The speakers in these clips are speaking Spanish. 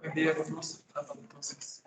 Enviaremos apoptosis.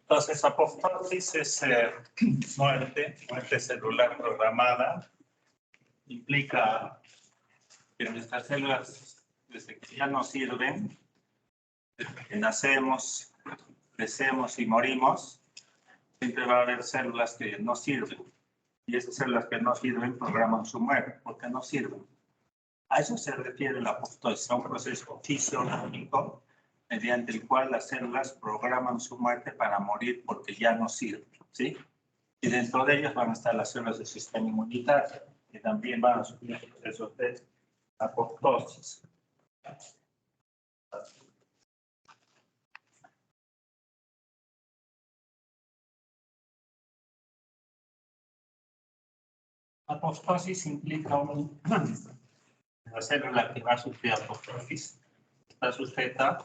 Entonces, apoptosis es muerte celular programada. Implica que nuestras células, desde que ya no sirven, desde que nacemos, crecemos y morimos, siempre va a haber células que no sirven. Y esas células que no sirven programan su muerte, porque no sirven. A eso se refiere la apoptosis, a un proceso fisiológico mediante el cual las células programan su muerte para morir porque ya no sirven, ¿sí? Y dentro de ellas van a estar las células del sistema inmunitario, que también van a sufrir procesos de apoptosis. Apoptosis implica una célula que va a sufrir apoptosis. Está sujeta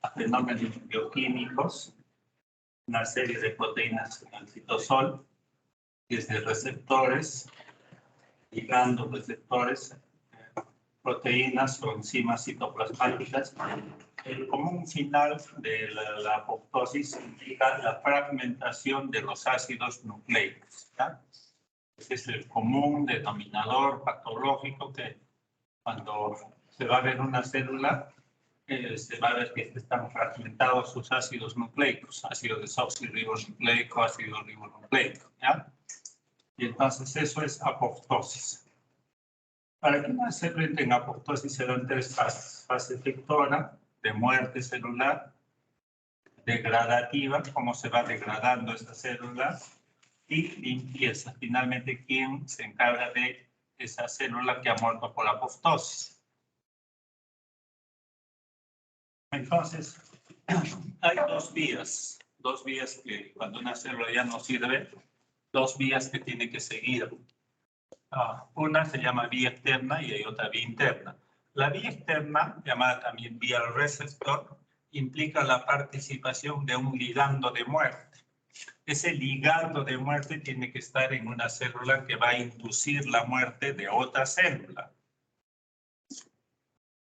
a fenómenos bioquímicos, una serie de proteínas en el citosol, desde receptores, ligandos, receptores, proteínas o enzimas citoplasmáticas. El común final de la apoptosis implica la fragmentación de los ácidos nucleicos, ¿ya? Ese es el común denominador patológico que cuando se va a ver una célula, se va a ver que están fragmentados sus ácidos nucleicos, ácido desoxirribonucleico, ácido ribonucleico, ¿ya? Y entonces eso es apoptosis. Para que una célula entre en apoptosis se dan tres fases. Fase efectora, de muerte celular, degradativa, cómo se va degradando esta célula, y limpieza. Finalmente, ¿quién se encarga de esa célula que ha muerto por apoptosis? Entonces, hay dos vías que cuando una célula ya no sirve, dos vías que tiene que seguir. Una se llama vía externa y hay otra vía interna. La vía externa, llamada también vía receptor, implica la participación de un ligando de muerte. Ese ligando de muerte tiene que estar en una célula que va a inducir la muerte de otra célula.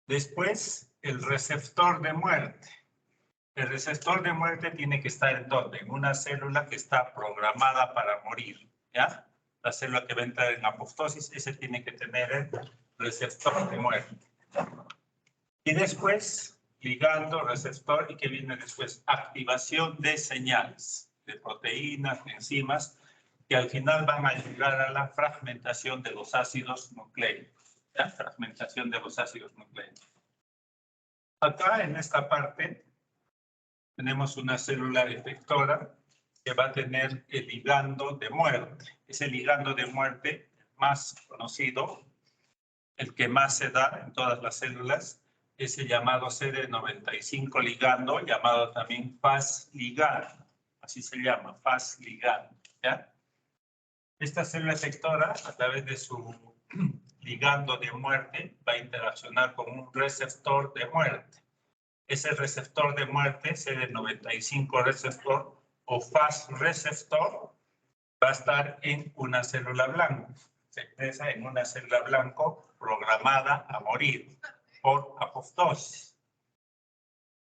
Después, el receptor de muerte. El receptor de muerte tiene que estar en ¿dónde? En una célula que está programada para morir, ¿ya? La célula que va a entrar en apoptosis, ese tiene que tener el receptor de muerte. Y después, ligando, receptor, ¿y qué viene después? Activación de señales, de proteínas, de enzimas, que al final van a llegar a la fragmentación de los ácidos nucleicos, ¿ya? Fragmentación de los ácidos nucleicos. Acá, en esta parte, tenemos una célula efectora que va a tener el ligando de muerte. Ese ligando de muerte más conocido, el que más se da en todas las células, es el llamado CD95 ligando, llamado también Fas ligando. Así se llama, Fas ligando, ¿ya? Esta célula efectora, a través de su ligando de muerte, va a interaccionar con un receptor de muerte. ese receptor de muerte, CD95 receptor o FAS receptor, va a estar en una célula blanca. Se expresa en una célula blanco programada a morir por apoptosis.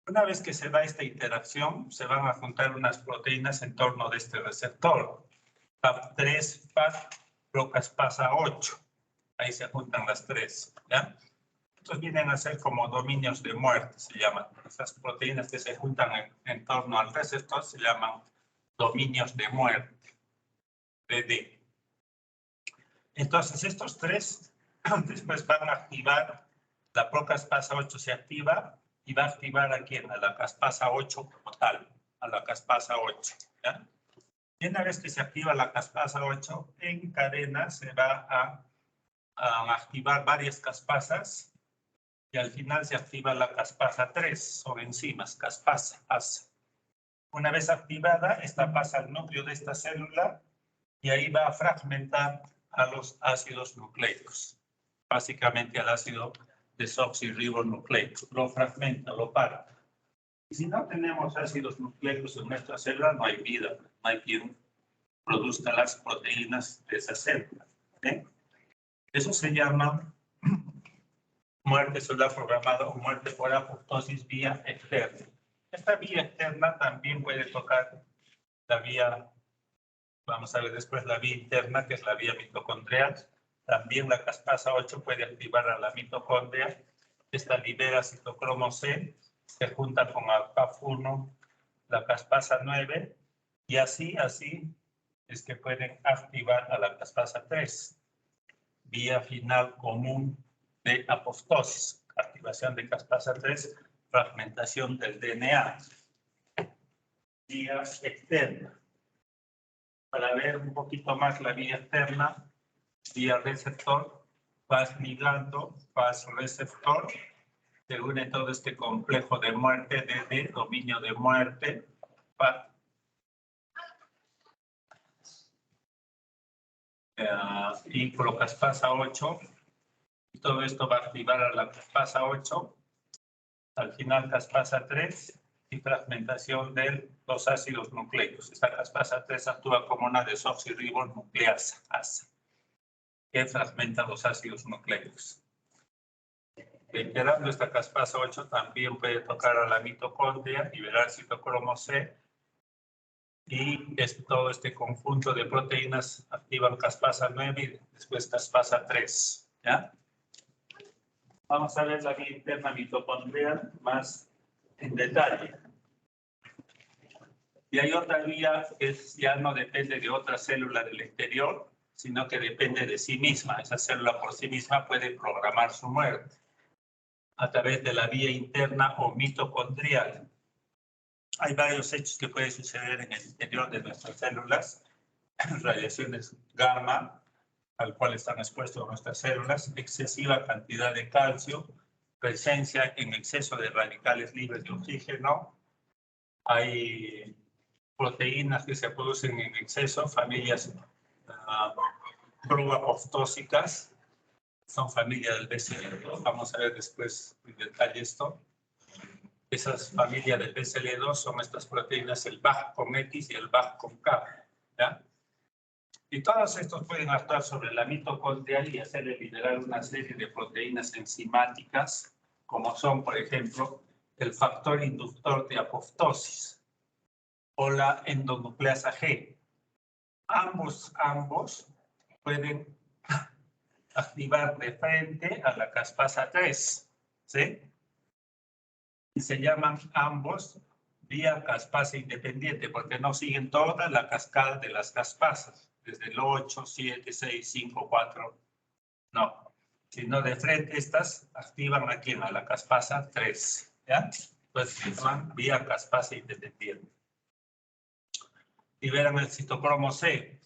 Una vez que se da esta interacción, se van a juntar unas proteínas en torno de este receptor. PAP3, PAP, procaspasa 8. Ahí se juntan las tres, ¿ya? Estos vienen a ser como dominios de muerte, se llaman. Esas proteínas que se juntan en torno al receptor se llaman dominios de muerte, DD. Entonces, estos tres después van a activar, la procaspasa 8 se activa y va a activar a quién, a la caspasa 8 como tal, a la caspasa 8, ¿ya? Y una vez que se activa la caspasa 8, en cadena se va a activar varias caspasas y al final se activa la caspasa 3, son enzimas, caspasa, ASA. Una vez activada, esta pasa al núcleo de esta célula y ahí va a fragmentar a los ácidos nucleicos, básicamente al ácido desoxirribonucleico. Lo fragmenta, lo parte. Y si no tenemos ácidos nucleicos en nuestra célula, no hay vida, no hay quien produzca las proteínas de esa célula. ¿Eh? Eso se llama muerte celular programada o muerte por apoptosis vía externa. Esta vía externa también puede tocar la vía, vamos a ver después, la vía interna, que es la vía mitocondrial. También la caspasa 8 puede activar a la mitocondria. Esta libera citocromo C, se junta con PAF1, la caspasa 9, y así es que pueden activar a la caspasa 3. Vía final común de apoptosis, activación de caspasa 3, fragmentación del DNA. Vía externa. Para ver un poquito más la vía externa, vía receptor, FAS ligando, FAS receptor, se une todo este complejo de muerte de dominio de muerte, y procaspasa 8, y todo esto va a activar a la caspasa 8, al final caspasa 3 y fragmentación de los ácidos nucleicos. Esta caspasa 3 actúa como una desoxirribonucleasa, ASA, que fragmenta los ácidos nucleicos. Reiterando, esta caspasa 8 también puede tocar a la mitocondria, liberar citocromo C, y todo este conjunto de proteínas activan caspasa 9 y después caspasa 3, ¿ya? Vamos a ver la vía interna mitocondrial más en detalle. Y hay otra vía que ya no depende de otra célula del exterior, sino que depende de sí misma. Esa célula por sí misma puede programar su muerte a través de la vía interna o mitocondrial. Hay varios hechos que pueden suceder en el interior de nuestras células, radiaciones gamma, al cual están expuestas nuestras células, excesiva cantidad de calcio, presencia en exceso de radicales libres de oxígeno, hay proteínas que se producen en exceso, familias proapoptósicas, son familias del BCL2, vamos a ver después en detalle esto. Esas familias del BCL2 son estas proteínas, el BAG con X y el BAG con K, ¿ya? Y todos estos pueden actuar sobre la mitocondria y hacerle liberar una serie de proteínas enzimáticas, como son, por ejemplo, el factor inductor de apoptosis o la endonucleasa G. Ambos pueden activar de frente a la caspasa 3, ¿sí? Y se llaman ambos vía caspasa independiente, porque no siguen toda la cascada de las caspasas, desde el 8, 7, 6, 5, 4, no. Sino de frente estas activan aquí a la caspasa 3, ¿ya? Pues se llaman vía caspasa independiente. Liberan el citocromo C.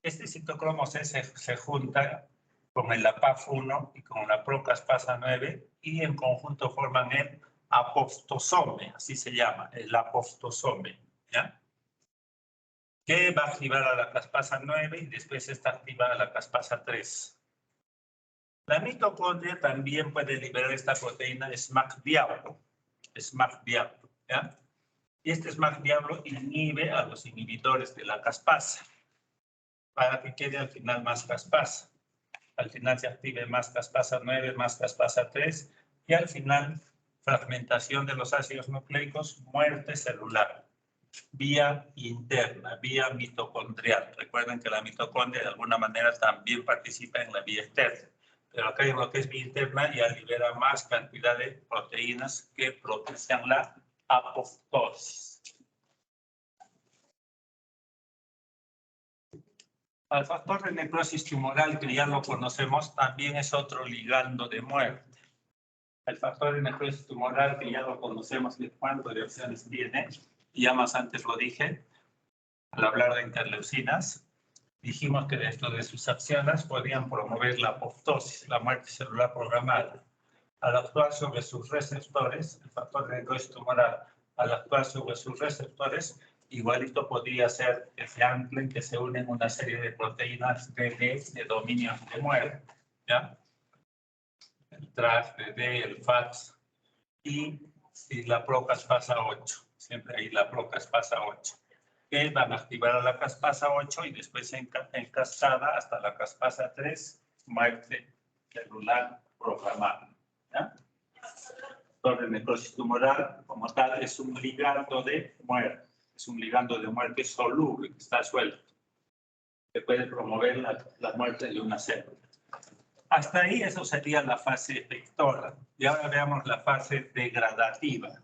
Este citocromo C se junta con el APAF1 y con la procaspasa 9 y en conjunto forman el apoptosome, así se llama, el apoptosome, ¿ya? Que va a activar a la caspasa 9 y después está activada a la caspasa 3. La mitocondria también puede liberar esta proteína SMAC diabo, SMART Diablo, ¿ya? Y este SMART Diablo inhibe a los inhibidores de la caspasa para que quede al final más caspasa. Al final se active más caspasa 9, más caspasa 3 y al final fragmentación de los ácidos nucleicos, muerte celular, vía interna, vía mitocondrial. Recuerden que la mitocondria de alguna manera también participa en la vía externa, pero acá en lo que es vía interna ya libera más cantidad de proteínas que propician la apoptosis. El factor de necrosis tumoral, que ya lo conocemos, también es otro ligando de muerte. El factor de necrosis tumoral, que ya lo conocemos, de cuántas reacciones tiene, y ya más antes lo dije, al hablar de interleucinas, dijimos que dentro de sus acciones podían promover la apoptosis, la muerte celular programada. Al actuar sobre sus receptores, el factor de necrosis tumoral, al actuar sobre sus receptores, igualito podría ser que se anclen, que se unen una serie de proteínas de dominio de muerte, ¿ya? El TRAF, el FAX y la procaspasa 8, siempre ahí la procaspasa 8, que van a activar a la caspasa 8 y después en cascada hasta la caspasa 3, muerte celular programada, ¿ya? De necrosis tumoral, como tal, es un ligando de muerte. Es un ligando de muerte soluble, que está suelto, que puede promover la muerte de una célula. Hasta ahí eso sería la fase efectora. Y ahora veamos la fase degradativa.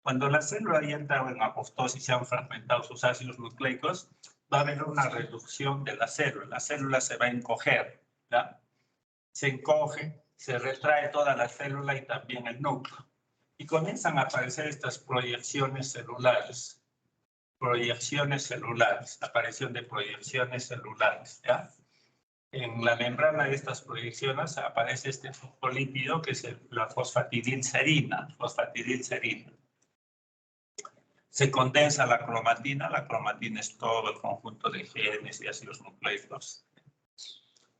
Cuando la célula ya entra en apoptosis y se han fragmentado sus ácidos nucleicos, va a haber una reducción de la célula se va a encoger, ¿ya? Se encoge, se retrae toda la célula y también el núcleo. Y comienzan a aparecer estas proyecciones celulares, aparición de proyecciones celulares, ¿ya? En la membrana de estas proyecciones aparece este fosfolípido que es la fosfatidilcerina. Se condensa la cromatina es todo el conjunto de genes y ácidos nucleicos.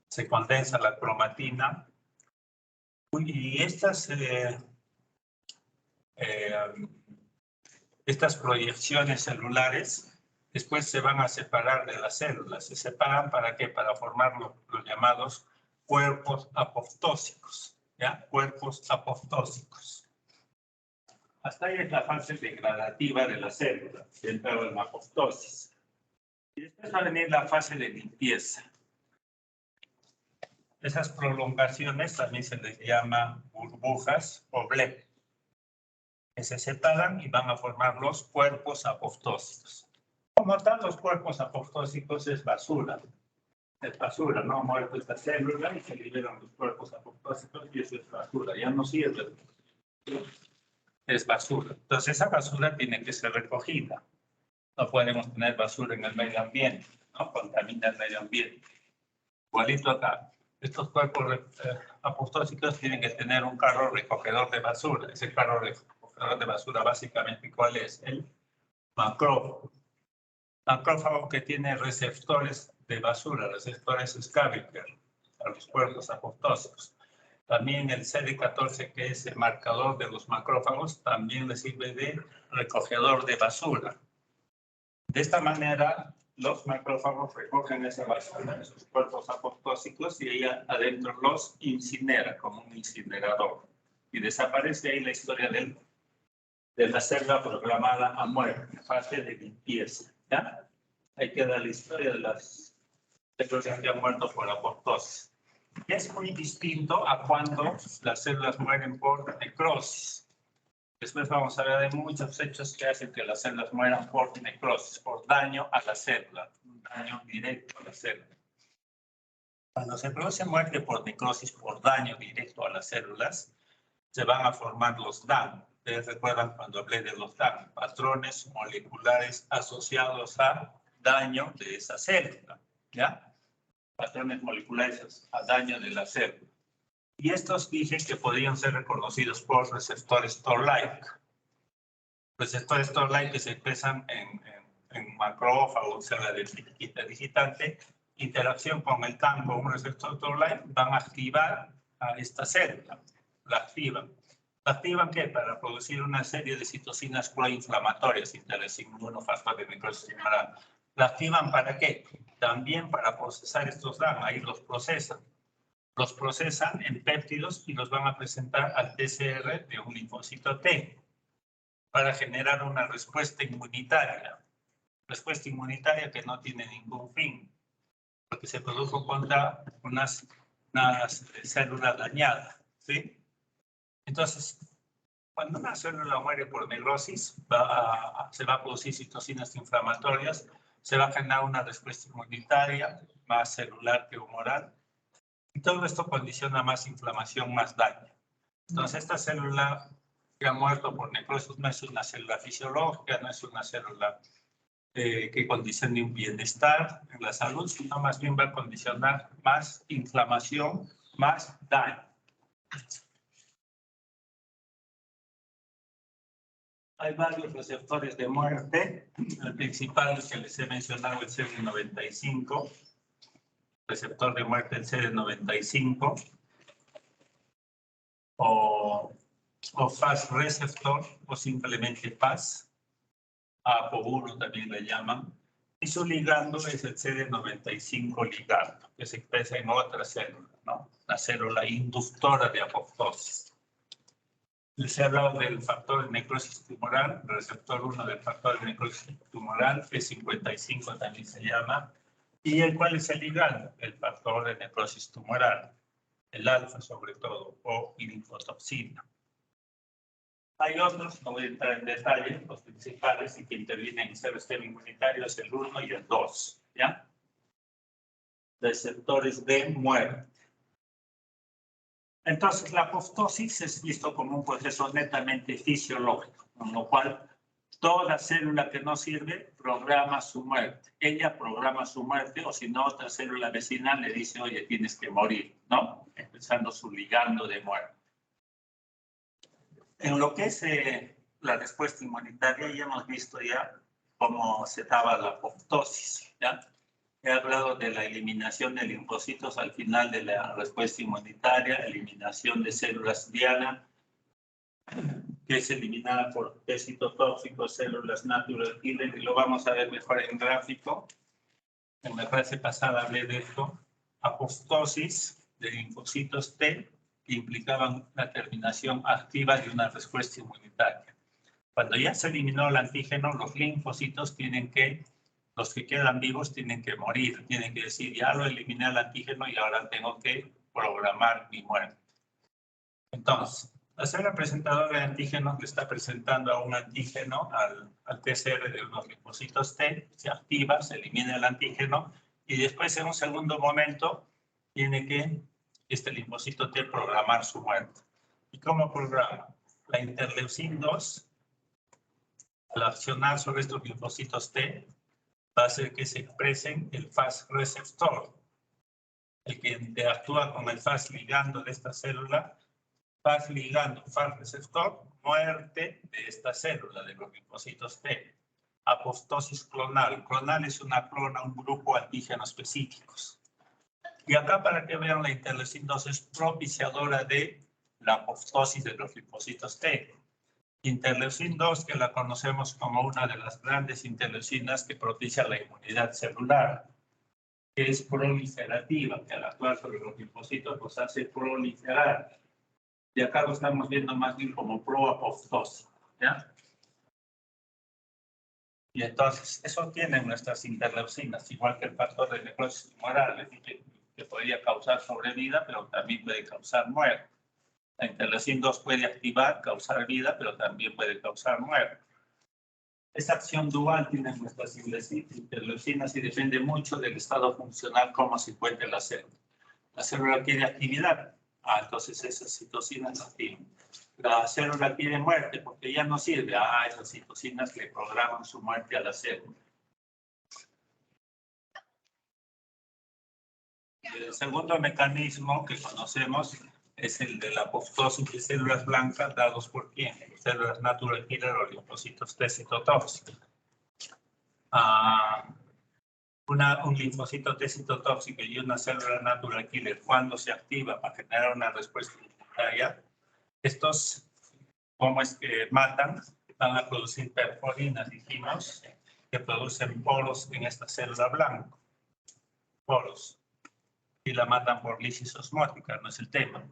Se condensa la cromatina y estas proyecciones celulares después se van a separar de las células. ¿Se separan para qué? Para formar los llamados cuerpos apoptósicos, ¿ya? Cuerpos apoptósicos. Hasta ahí es la fase degradativa de la célula, entrado en apoptosis. Y después va a venir la fase de limpieza. Esas prolongaciones también se les llama burbujas o bleb, que se separan y van a formar los cuerpos apoptósicos. Como tal, los cuerpos apoptósicos es basura. Es basura, ¿no? Muerto esta célula y se liberan los cuerpos apoptósicos y eso es basura. Ya no sirve. Es basura. Entonces, esa basura tiene que ser recogida. No podemos tener basura en el medio ambiente, ¿no? Contamina el medio ambiente. Igualito acá. Estos cuerpos apoptósicos tienen que tener un carro recogedor de basura. Ese carro recogedor de basura, básicamente, ¿cuál es? El macrófago. Macrófago que tiene receptores de basura, receptores scavenger, a los cuerpos apoptósicos. También el CD14, que es el marcador de los macrófagos, también le sirve de recogedor de basura. De esta manera, los macrófagos recogen esa basura, esos cuerpos apoptósicos, y ella adentro los incinera como un incinerador. Y desaparece ahí la historia de la célula programada a muerte, fase de limpieza. ¿Ya? Ahí queda la historia de las células que han muerto por apoptosis. Es muy distinto a cuando las células mueren por necrosis. Después vamos a ver de muchos hechos que hacen que las células mueran por necrosis, por daño a la célula, un daño directo a la célula. Cuando se produce muerte por necrosis, por daño directo a las células, se van a formar los DAM. Ustedes recuerdan cuando hablé de los DAM, patrones moleculares asociados a daño de esa célula, ¿ya? Patrones moleculares a daño de la célula. Y estos dije que podían ser reconocidos por receptores Toll-like. Receptores Toll-like que se expresan en macrófagos, célula de digitante, interacción con el TAM con un receptor Toll-like, van a activar a esta célula, la activan. ¿Activan qué? Para producir una serie de citocinas proinflamatorias, interleucina 1, factor de necrosis tumoral. ¿La activan para qué? También para procesar estos gamma, ahí los procesan. Los procesan en péptidos y los van a presentar al TCR de un linfocito T para generar una respuesta inmunitaria. Respuesta inmunitaria que no tiene ningún fin, porque se produjo contra unas células dañadas, ¿sí? Entonces, cuando una célula muere por necrosis, se va a producir citocinas inflamatorias, se va a generar una respuesta inmunitaria más celular que humoral, y todo esto condiciona más inflamación, más daño. Entonces, esta célula que ha muerto por necrosis no es una célula fisiológica, no es una célula que condicione un bienestar en la salud, sino más bien va a condicionar más inflamación, más daño. Hay varios receptores de muerte. El principal es que les he mencionado, el CD95, receptor de muerte el CD95, o FAS receptor, o simplemente FAS. APO1 también le llaman, y su ligando es el CD95 ligando, que se expresa en otra célula, ¿no? La célula inductora de apoptosis. Les he hablado del factor de necrosis tumoral, el receptor 1 del factor de necrosis tumoral, P55 también se llama, y el cual es el ligando, el factor de necrosis tumoral, el alfa sobre todo, o linfotoxina. Hay otros, no voy a entrar en detalle, los principales y que intervienen en el sistema inmunitario es el 1 y el 2, ¿ya? Receptores de muerte. Entonces, la apoptosis es visto como un proceso netamente fisiológico, con lo cual toda célula que no sirve programa su muerte. Ella programa su muerte, o si no, otra célula vecinal le dice, oye, tienes que morir, ¿no? Empezando su ligando de muerte. En lo que es la respuesta inmunitaria, ya hemos visto ya cómo se daba la apoptosis, ¿ya? He hablado de la eliminación de linfocitos al final de la respuesta inmunitaria, eliminación de células diana, que es eliminada por T citotóxicos, células natural killer, y lo vamos a ver mejor en gráfico. En la clase pasada hablé de esto. Apoptosis de linfocitos T que implicaban la terminación activa de una respuesta inmunitaria. Cuando ya se eliminó el antígeno, los linfocitos los que quedan vivos tienen que morir, tienen que decir, ya lo eliminé el antígeno y ahora tengo que programar mi muerte. Entonces, la célula presentadora de antígenos le está presentando a un antígeno, al TCR de unos linfocitos T, se activa, se elimina el antígeno y después en un segundo momento tiene que este linfocito T programar su muerte. ¿Y cómo programa? La interleucina 2, al accionar sobre estos linfocitos T, va a hacer que se expresen el FAS receptor, el que interactúa con el FAS ligando de esta célula, FAS ligando, FAS receptor, muerte de esta célula, de los linfocitos T. Apoptosis clonal. Clonal es una clona, un grupo antígeno específicos. Y acá para que vean, la interleucina 2 es propiciadora de la apoptosis de los linfocitos T. Interleucina 2, que la conocemos como una de las grandes interleucinas que propicia la inmunidad celular, que es proliferativa, que al actuar sobre los linfocitos los hace proliferar. Y acá lo estamos viendo más bien como proapoptosis, ¿ya? Y entonces, eso tienen nuestras interleucinas, igual que el factor de necrosis tumoral, es decir, que podría causar sobrevida, pero también puede causar muerte. La interleucina 2 puede activar, causar vida, pero también puede causar muerte. Esa acción dual tiene nuestras interleucinas y depende mucho del estado funcional, cómo se encuentra la célula. La célula quiere actividad, entonces esas citocinas se activan. La célula quiere muerte porque ya no sirve, esas citocinas le programan su muerte a la célula. El segundo mecanismo que conocemos es el de la apoptosis de células blancas dados por quién, células natural killer o linfocitos T citotóxicos. Un linfocito T citotóxico y una célula natural killer, cuando se activa para generar una respuesta inmunitaria, estos ¿Cómo es que matan? Van a producir perforinas, dijimos, que producen poros en esta célula blanca. Poros. Y la matan por lisis osmótica, no es el tema.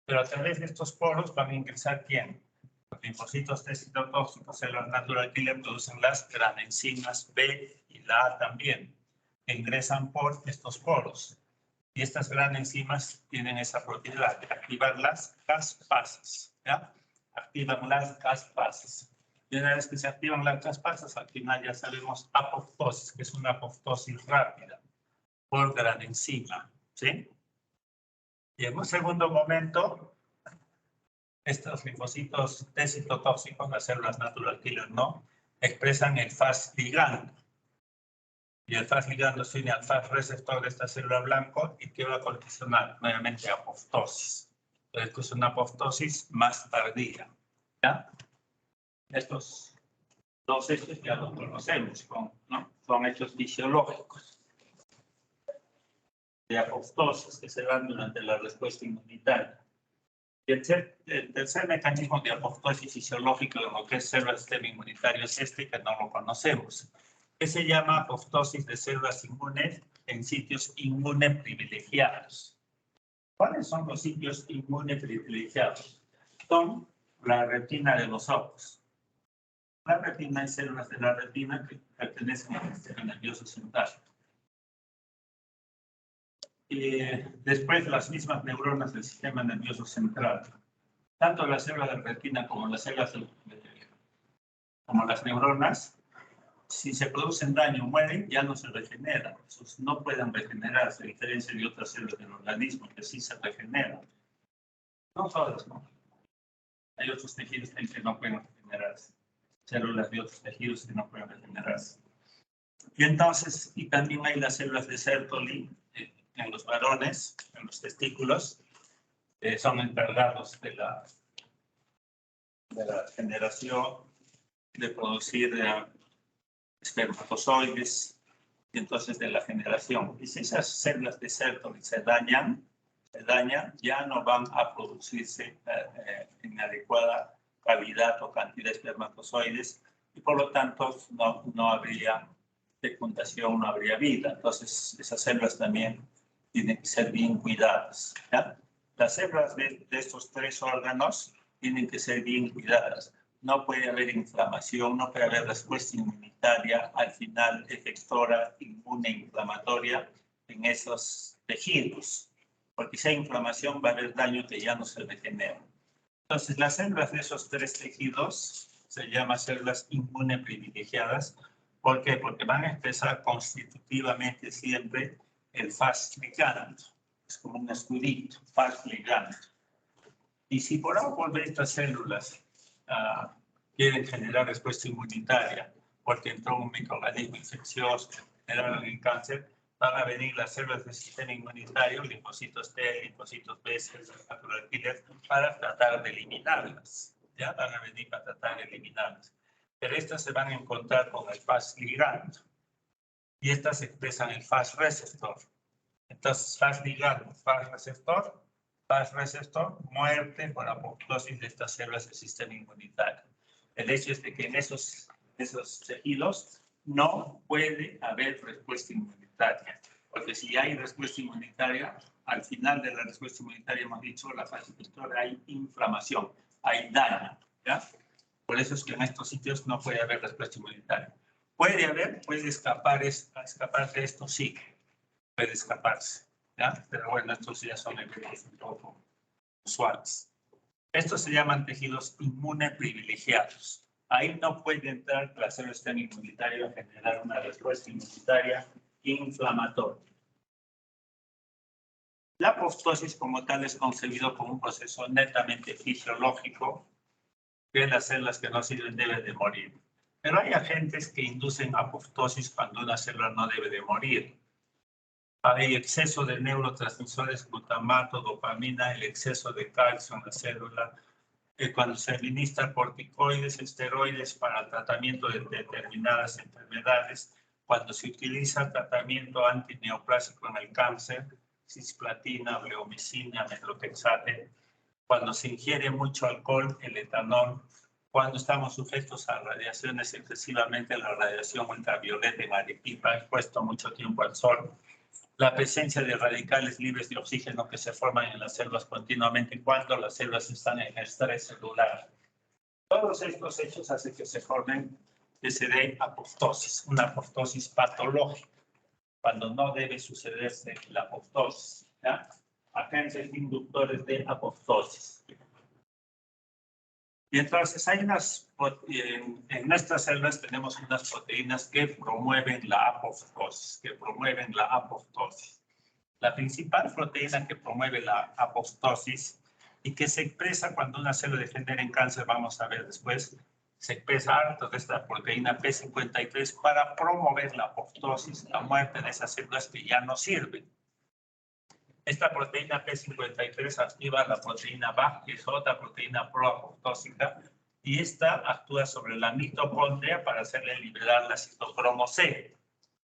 Pero a través de estos poros van a ingresar ¿quién? Los linfocitos T citotóxicos, células natural killer, producen las granenzimas B y la A también, que ingresan por estos poros. Y estas granenzimas tienen esa propiedad de activar las caspasas, ¿ya? Activan las caspasas. Y una vez que se activan las caspasas, al final ya sabemos apoptosis, que es una apoptosis rápida por granenzima, ¿sí? Y en un segundo momento, estos linfocitos T citotóxicos, las células natural killer, ¿no? Expresan el Fas ligando. Y el Fas ligando se une al Fas receptor de esta célula blanco y que va a condicionar nuevamente apoptosis. Esto es una apoptosis más tardía, ¿ya? Estos dos hechos ya los conocemos, ¿no? Son hechos fisiológicos de apoptosis que se dan durante la respuesta inmunitaria. Y el tercer mecanismo de apoptosis fisiológico de lo que es células del sistema inmunitario es este que no lo conocemos, que se llama apoptosis de células inmunes en sitios inmuneprivilegiados. ¿Cuáles son los sitios inmuneprivilegiados? Son la retina de los ojos. La retina hay células de la retina que pertenecen al sistema nervioso central. Y después las mismas neuronas del sistema nervioso central. Tanto las células de retina como las células como las neuronas, si se producen daño o mueren, ya no se regeneran. Esos no pueden regenerarse, a diferencia de otras células del organismo que sí se regeneran. No todas, ¿no? Hay otros tejidos que no pueden regenerarse. Células de otros tejidos que no pueden regenerarse. Y entonces, y también hay las células de Sertoli en los varones, en los testículos, son encargados de la generación, de producir espermatozoides, y entonces de la generación. Y si esas células de Sertoli se dañan, ya no van a producirse en adecuada calidad o cantidad de espermatozoides, y por lo tanto no habría fecundación, no habría vida. Entonces, esas células también tienen que ser bien cuidadas, ¿ya? Las células de estos tres órganos tienen que ser bien cuidadas. No puede haber inflamación, no puede haber respuesta inmunitaria, al final efectora, inmune, inflamatoria en esos tejidos. Porque si hay inflamación va a haber daño que ya no se regenera. Entonces, las células de esos tres tejidos se llaman células inmuneprivilegiadas. ¿Por qué? Porque van a expresar constitutivamente siempre el Fas ligando. Es como un escudito, Fas ligando. Y si por algo de estas células quieren generar respuesta inmunitaria, porque entró un microorganismo infeccioso, generaron el cáncer, van a venir las células del sistema inmunitario, linfocitos T, linfocitos B, células natural killer, para tratar de eliminarlas. Ya van a venir para tratar de eliminarlas. Pero estas se van a encontrar con el Fas ligando. Y estas expresan el Fas receptor. Entonces, Fas ligando, Fas receptor, muerte por apoptosis de estas células del sistema inmunitario. El hecho es de que en esos tejidos no puede haber respuesta inmunitaria. Porque si hay respuesta inmunitaria, al final de la respuesta inmunitaria hemos dicho, la fase infectora, hay inflamación, hay daño, ¿ya? Por eso es que en estos sitios no puede haber respuesta inmunitaria. Puede escaparse de esto, sí, puede escaparse, ¿ya? Pero bueno, estos ya son eventos un poco usuales. Estos se llaman tejidos inmuneprivilegiados. Ahí no puede entrar la célula del sistema inmunitario a generar una respuesta inmunitaria inflamatoria. La apoptosis como tal es concebido como un proceso netamente fisiológico que las células que no sirven deben de morir. Pero hay agentes que inducen apoptosis cuando una célula no debe de morir. Hay exceso de neurotransmisores, glutamato, dopamina, el exceso de calcio en la célula, cuando se administra corticoides, esteroides para el tratamiento de determinadas enfermedades, cuando se utiliza tratamiento antineoplásico en el cáncer, cisplatina, bleomicina, methotrexate, cuando se ingiere mucho alcohol, el etanol, cuando estamos sujetos a radiaciones excesivamente, la radiación ultravioleta en Arequipa, expuesto mucho tiempo al sol, la presencia de radicales libres de oxígeno que se forman en las células continuamente cuando las células están en estrés celular. Todos estos hechos hacen que se formen, que se dé apoptosis, una apoptosis patológica, cuando no debe sucederse la apoptosis, ¿ya? Agentes inductores de apoptosis. Y entonces hay en nuestras células tenemos unas proteínas que promueven la apoptosis, La principal proteína que promueve la apoptosis y que se expresa cuando una célula genera en cáncer, vamos a ver después, se expresa harto de esta proteína P53 para promover la apoptosis, la muerte de esas células que ya no sirven. Esta proteína P53 activa la proteína BAF, que es otra proteína proapoptósica, y esta actúa sobre la mitocondria para hacerle liberar la citocromo C,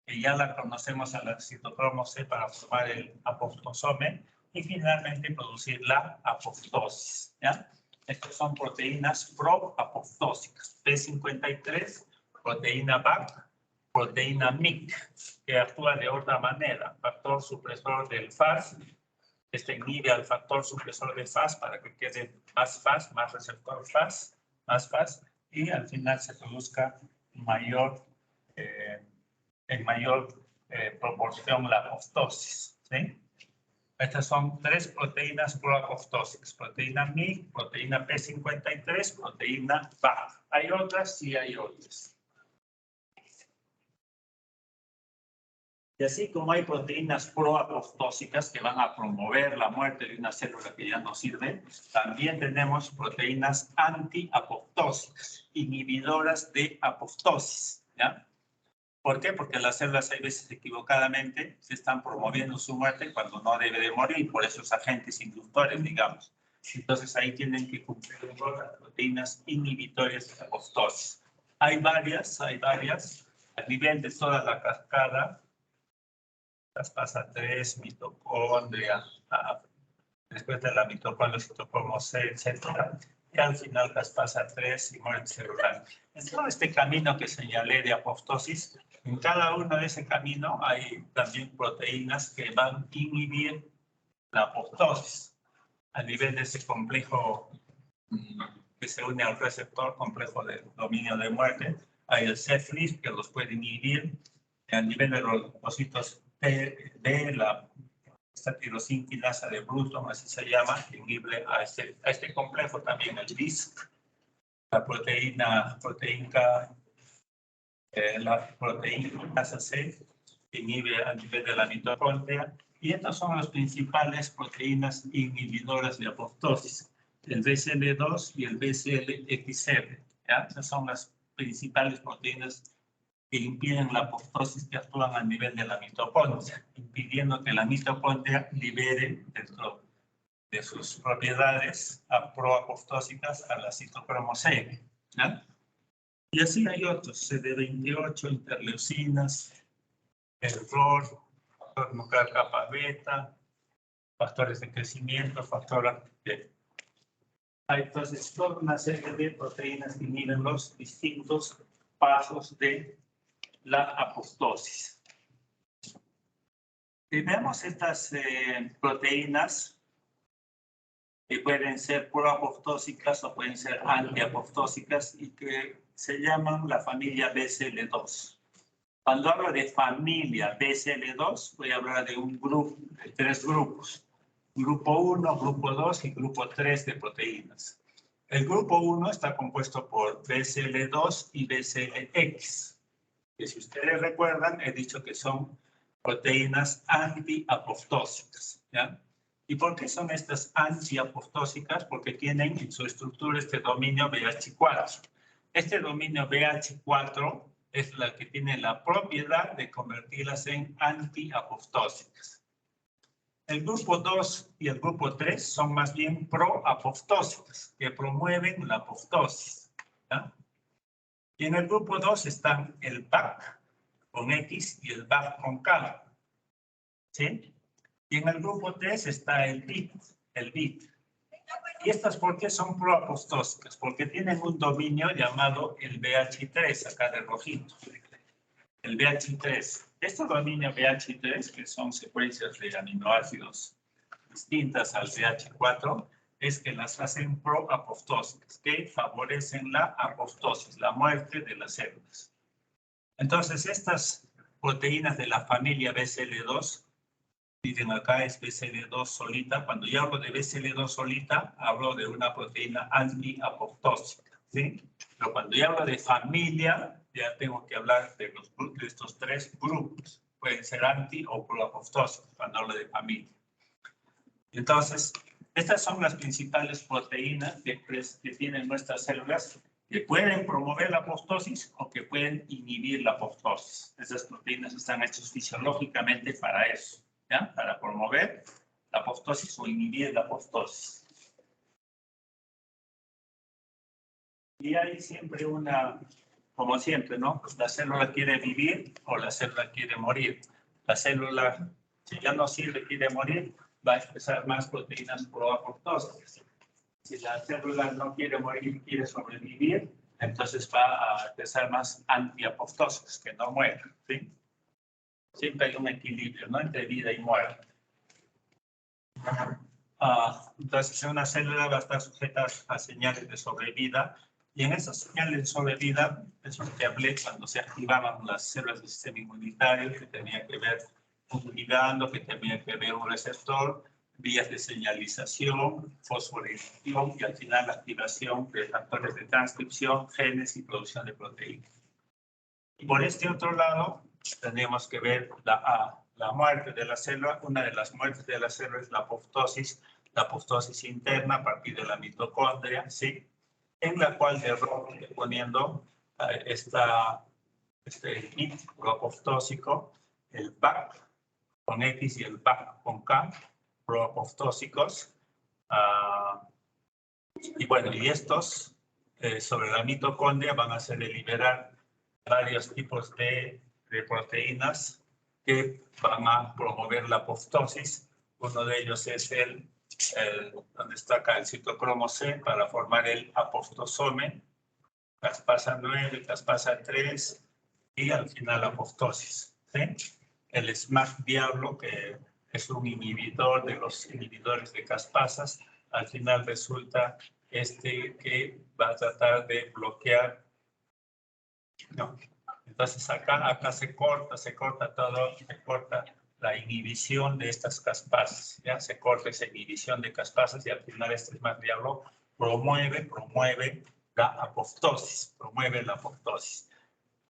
que ya la conocemos a la citocromo C para formar el apoptosome y finalmente producir la apoptosis, ¿ya? Estas son proteínas proapoptósicas. P53, proteína BAF, proteína MYC, que actúa de otra manera, factor supresor del FAS. Este inhibe al factor supresor de FAS para que quede más FAS, más receptor FAS, más FAS, y al final se produzca en mayor proporción la apoptosis, ¿sí? Estas son tres proteínas proapoptósicas: proteína MYC, proteína P53, proteína BAF. ¿Hay otras? Sí, hay otras. Y así como hay proteínas proapoptósicas que van a promover la muerte de una célula que ya no sirve, también tenemos proteínas antiapoptósicas, inhibidoras de apoptosis, ¿ya? ¿Por qué? Porque las células a veces equivocadamente se están promoviendo su muerte cuando no debe de morir, por esos agentes inductores, digamos. Entonces ahí tienen que cumplir un rol las proteínas inhibitorias de apoptosis. Hay varias, a nivel de toda la cascada, caspasa 3, mitocondria, después de la mitocondria, citocromo C, etc. Y al final caspasa 3 y muerte celular. En todo este camino que señalé de apoptosis, en cada uno de ese camino hay también proteínas que van a inhibir la apoptosis. A nivel de ese complejo que se une al receptor, complejo de dominio de muerte, hay el CFLIF que los puede inhibir. A nivel de los linfocitos B, esta tirosinquinasa de Bruton, así se llama, inhibe a este complejo también, el BIS, la proteína C, inhibe a nivel de la mitocondria, y estas son las principales proteínas inhibidoras de apoptosis, el BCL2 y el BCLXR, ¿ya? Esas son las principales proteínas que impiden la apoptosis, que actúan a nivel de la mitocondria, impidiendo que la mitocondria libere dentro de sus propiedades proapoptósicas a la citocromo C, ¿ya? Y así hay otros, CD28, interleucinas, el ROR, factor nuclear capa beta, factores de crecimiento, factor de... Hay entonces toda una serie de proteínas que inhiben los distintos pasos de la apoptosis. Y vemos estas proteínas que pueden ser proapoptósicas o pueden ser antiapoptósicas y que se llaman la familia BCL2. Cuando hablo de familia BCL2, voy a hablar de un grupo, de tres grupos. Grupo 1, grupo 2 y grupo 3 de proteínas. El grupo 1 está compuesto por BCL2 y BCLX. Que si ustedes recuerdan, he dicho que son proteínas antiapoptósicas, ¿ya? ¿Y por qué son estas antiapoptósicas? Porque tienen en su estructura este dominio BH4. Este dominio BH4 es la que tiene la propiedad de convertirlas en antiapoptósicas. El grupo 2 y el grupo 3 son más bien proapoptósicas, que promueven la apoptosis, ¿ya? Y en el grupo 2 están el BAC con X y el BAC con K, ¿sí? Y en el grupo 3 está el BIT, ¿Y estas por qué son proapostosicas? Porque tienen un dominio llamado el BH3, acá de rojito. El BH3. Este dominio BH3, que son secuencias de aminoácidos distintas al BH4, es que las hacen proapoptósicas, que favorecen la apoptosis, la muerte de las células. Entonces, estas proteínas de la familia BCL2, dicen acá es BCL2 solita. Cuando yo hablo de BCL2 solita, hablo de una proteína antiapoptósica, ¿sí? Pero cuando yo hablo de familia, ya tengo que hablar de estos tres grupos. Pueden ser anti o proapoptósicos cuando hablo de familia. Entonces, estas son las principales proteínas que tienen nuestras células que pueden promover la apoptosis o que pueden inhibir la apoptosis. Esas proteínas están hechas fisiológicamente para eso, ¿ya? Para promover la apoptosis o inhibir la apoptosis. Y hay siempre una, como siempre, ¿no? Pues la célula quiere vivir o la célula quiere morir. La célula, si ya no sirve, quiere morir, va a expresar más proteínas proapoptósicas. Si la célula no quiere morir, quiere sobrevivir, entonces va a expresar más antiapoptósicas, que no mueran, ¿sí? Siempre hay un equilibrio, ¿no? Entre vida y muerte. Entonces, una célula va a estar sujeta a señales de sobrevida, y en esas señales de sobrevida es lo que hablé cuando se activaban las células del sistema inmunitario, que tenía que ver un ligando, que tenía que ver un receptor, vías de señalización, fosforilación y al final la activación de factores de transcripción, genes y producción de proteínas. Y por este otro lado, tenemos que ver la muerte de la célula. Una de las muertes de la célula es la apoptosis interna a partir de la mitocondria, ¿sí? En la cual de rojo estoy poniendo este hit proapoptósico, el BAC con X y el BAC con K, proapoptósicos. Y bueno, y estos sobre la mitocondria van a hacer liberar varios tipos de proteínas que van a promover la apoptosis. Uno de ellos es donde está acá el citocromo C para formar el apoptosome, caspasa 9, caspasa 3 y al final la apoptosis, ¿sí? El SMAC diablo, que es un inhibidor de los inhibidores de caspasas, al final resulta que va a tratar de bloquear. No. Entonces acá se corta todo, se corta la inhibición de estas caspasas, ¿ya? Se corta esa inhibición de caspasas y al final este SMAC diablo promueve la apoptosis, promueve la apoptosis.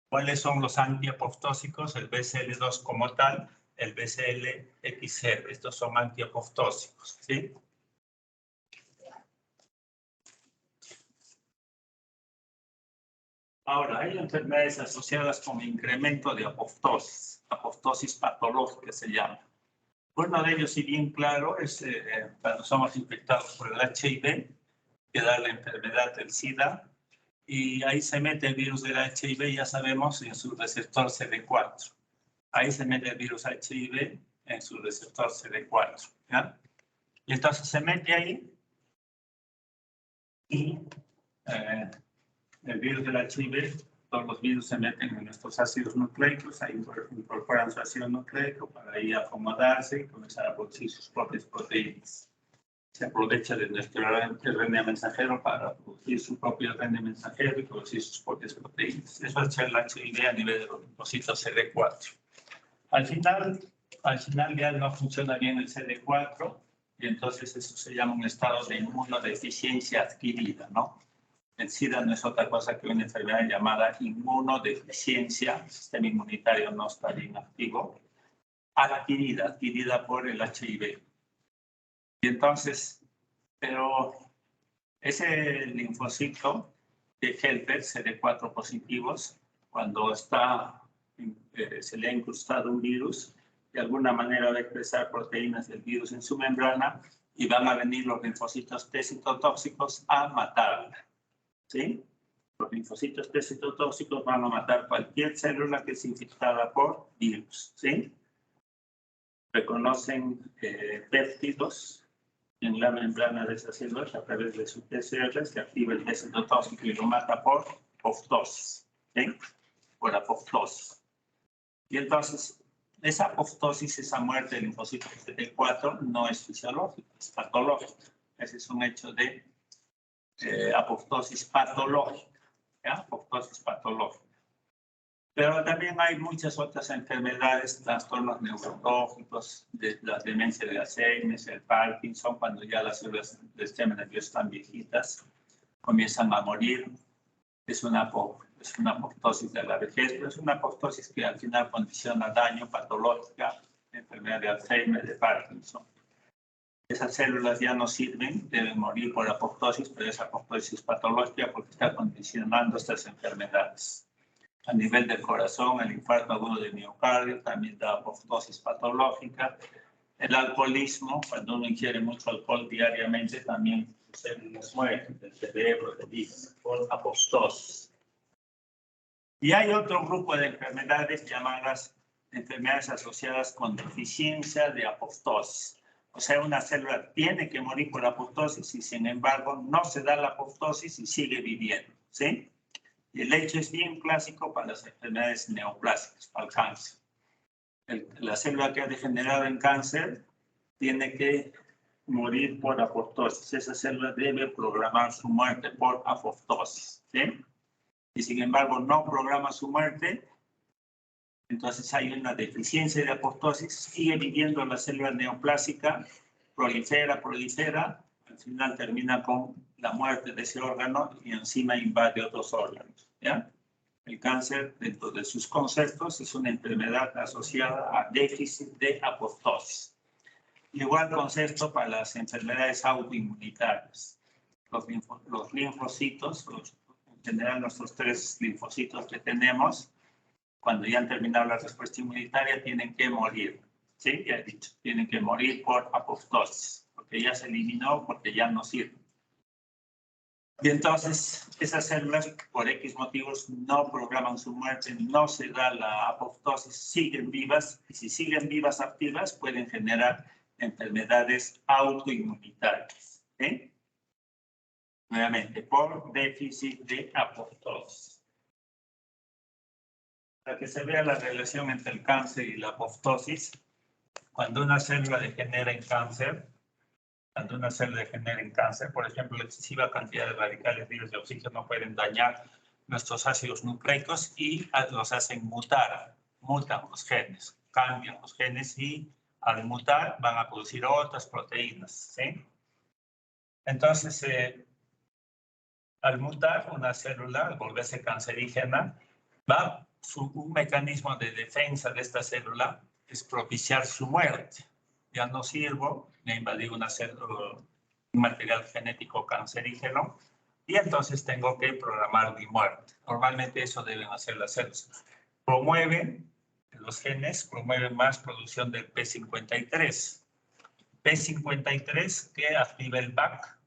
¿Cuáles son los antiapoptósicos? El BCL2 como tal, el BCL-XR. Estos son antiapoptósicos, ¿sí? Ahora, hay enfermedades asociadas con incremento de apoptosis patológica se llama. Uno de ellos, si bien claro, es cuando somos infectados por el HIV, que da la enfermedad del SIDA, y ahí se mete el virus del HIV, ya sabemos, en su receptor CD4. Ahí se mete el virus HIV en su receptor CD4, ¿ya? Y entonces se mete ahí y el virus del HIV, todos los virus se meten en nuestros ácidos nucleicos, ahí incorporan su ácido nucleico para ahí acomodarse y comenzar a producir sus propias proteínas. Se aprovecha de nuestro RNA mensajero para producir su propio RNA mensajero y producir sus propias proteínas. Eso es el HIV a nivel de los linfocitos CD4. Al final ya no funciona bien el CD4 y entonces eso se llama un estado de inmunodeficiencia adquirida, ¿no? El SIDA no es otra cosa que una enfermedad llamada inmunodeficiencia, el sistema inmunitario no está bien activo, adquirida por el HIV. Y entonces, pero ese linfocito de helper, CD4 positivos, cuando se le ha incrustado un virus, de alguna manera va a expresar proteínas del virus en su membrana y van a venir los linfocitos T citotóxicos a matarla, ¿sí? Los linfocitos T citotóxicos van a matar cualquier célula que es infectada por virus, ¿sí? Reconocen péptidos en la membrana de esas células a través de su PCR, se activa el test citotóxico y lo mata por apoptosis, ¿sí? Por apoptosis. Y entonces, esa apoptosis, esa muerte del linfocito CD4 no es fisiológica, es patológica. Ese es un hecho de apoptosis patológica, ¿ya? Apoptosis patológica. Pero también hay muchas otras enfermedades, trastornos neurológicos, de la demencia de Alzheimer, el Parkinson, cuando ya las células del sistema nervioso están viejitas, comienzan a morir. Es una apoptosis de la vejez, pero es una apoptosis que al final condiciona daño patológica, enfermedad de Alzheimer, de Parkinson. Esas células ya no sirven, deben morir por apoptosis, pero esa apoptosis patológica porque está condicionando estas enfermedades. A nivel del corazón, el infarto agudo de miocardio también da apoptosis patológica. El alcoholismo, cuando uno ingiere mucho alcohol diariamente, también células mueren del cerebro, del hígado, por apoptosis. Y hay otro grupo de enfermedades llamadas enfermedades asociadas con deficiencia de apoptosis. O sea, una célula tiene que morir por apoptosis y sin embargo no se da la apoptosis y sigue viviendo, ¿sí? Y el hecho es bien clásico para las enfermedades neoplásicas, para el cáncer. La célula que ha degenerado en cáncer tiene que morir por apoptosis. Esa célula debe programar su muerte por apoptosis, ¿sí? Y sin embargo no programa su muerte, entonces hay una deficiencia de apoptosis, sigue viviendo la célula neoplásica, prolifera, al final termina con la muerte de ese órgano y encima invade otros órganos, ¿ya? El cáncer, dentro de sus conceptos, es una enfermedad asociada a déficit de apoptosis. Igual concepto para las enfermedades autoinmunitarias. Los linfocitos, en general nuestros 3 linfocitos que tenemos, cuando ya han terminado la respuesta inmunitaria, tienen que morir. ¿Sí? Ya he dicho, tienen que morir por apoptosis, porque ya se eliminó, porque ya no sirve. Y entonces, esas células, por X motivos, no programan su muerte, no se da la apoptosis, siguen vivas, y si siguen vivas activas, pueden generar enfermedades autoinmunitarias. ¿Sí? Nuevamente, por déficit de apoptosis. Para que se vea la relación entre el cáncer y la apoptosis, cuando una célula degenera en cáncer, por ejemplo, la excesiva cantidad de radicales libres de oxígeno pueden dañar nuestros ácidos nucleicos y los hacen mutar, mutan los genes, cambian los genes y al mutar van a producir otras proteínas, ¿sí? Entonces, al mutar una célula, al volverse cancerígena, un mecanismo de defensa de esta célula es propiciar su muerte. Ya no sirvo, me invadí una célula, un material genético cancerígeno, y entonces tengo que programar mi muerte. Normalmente eso deben hacer las células. Los genes promueven más producción del P53. P53 que activa el BAC,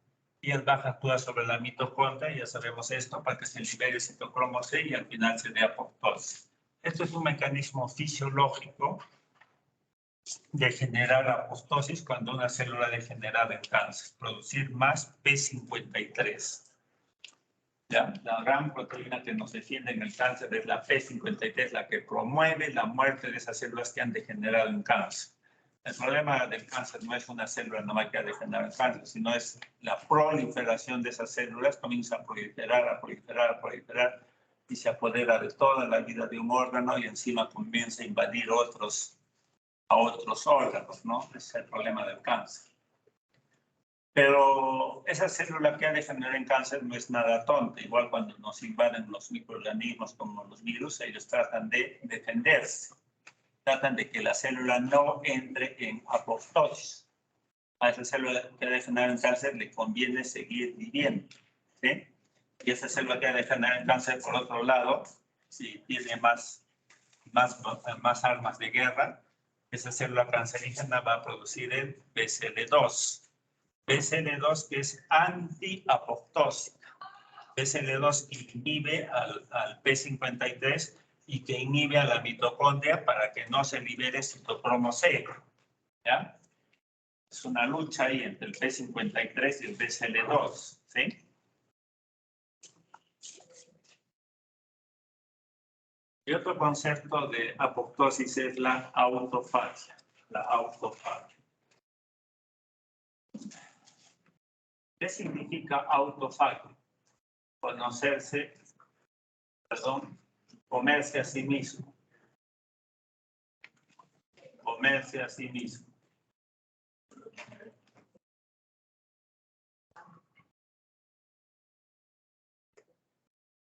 y el BAC actúa sobre la mitocondria, ya sabemos esto, para que se libere citocromo C y al final se dé apoptosis. Esto es un mecanismo fisiológico de generar apoptosis cuando una célula degenerada en cáncer, producir más P53. ¿Ya? La gran proteína que nos defiende en el cáncer es la P53, la que promueve la muerte de esas células que han degenerado en cáncer. El problema del cáncer no es una célula nomás que ha degenerado en cáncer, sino es la proliferación de esas células, comienza a proliferar, y se apodera de toda la vida de un órgano y encima comienza a invadir a otros órganos, ¿no? Ese es el problema del cáncer. Pero esa célula que ha degenerado en cáncer no es nada tonta. Igual cuando nos invaden los microorganismos como los virus, ellos tratan de defenderse. Tratan de que la célula no entre en apoptosis. A esa célula que ha degenerado en cáncer le conviene seguir viviendo, ¿sí? Y esa célula que ha degenerado en cáncer, por otro lado, si tiene más armas de guerra, esa célula cancerígena va a producir el BCL2. BCL2 que es antiapoptósica. BCL2 inhibe al P53 y que inhibe a la mitocondria para que no se libere citocromo C. ¿Ya? Es una lucha ahí entre el P53 y el BCL2, ¿sí? Y otro concepto de apoptosis es la autofagia. La autofagia. ¿Qué significa autofagia? Conocerse, perdón, comerse a sí mismo. Comerse a sí mismo.